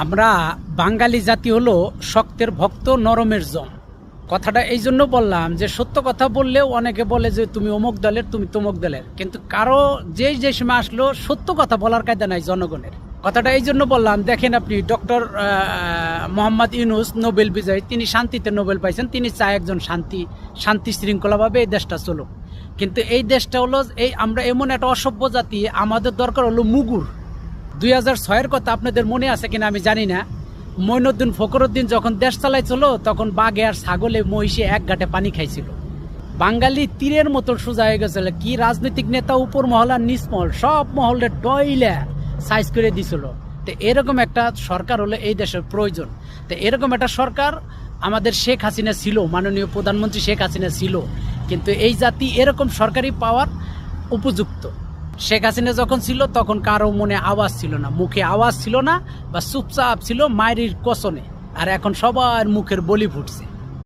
আমরা বাঙালি জাতি হলো শক্তের ভক্ত নরমের জন। কথাটা এই জন্য বললাম যে সত্য কথা বললেও অনেকে বলে যে তুমি অমুক দলের, তুমি তমুক দলের, কিন্তু কারো যে সময় আসলো সত্য কথা বলার কায়দা নাই জনগণের। কথাটা এই জন্য বললাম, দেখেন আপনি ডক্টর মোহাম্মদ ইউনূস নোবেল বিজয়ী, তিনি শান্তিতে নোবেল পাইছেন। তিনি চায় একজন শান্তি শৃঙ্খলাভাবে এই দেশটা চলুক, কিন্তু এই দেশটা হলো আমরা এমন একটা অসভ্য জাতি, আমাদের দরকার হলো মুগুর। 2006-এর কথা আপনাদের মনে আছে কিনা আমি জানি না। মঈনুদ্দিন ফখরুদ্দিন যখন দেশ চালাইছিল তখন বাঘে আর ছাগলে মহিষে এক ঘাটে পানি খাইছিল। বাঙালি তীরের মতো সোজা হয়ে গেছিল। কি রাজনৈতিক নেতা উপর মহল আর নিচ মহল সব মহলের টয়লা সাইজ করে দিছিল। তো এরকম একটা সরকার হলে এই দেশের প্রয়োজন। তো এরকম একটা সরকার আমাদের শেখ হাসিনা ছিল, মাননীয় প্রধানমন্ত্রী শেখ হাসিনা ছিল, কিন্তু এই জাতি এরকম সরকারি পাওয়ার উপযুক্ত। শেখ হাসিনা যখন ছিল তখন কারো মনে আওয়াজ ছিল না, মুখে আওয়াজ ছিল না, বা চুপচাপ ছিল মায়ের কসনে। আর এখন সবার মুখের বলি ফুটছে।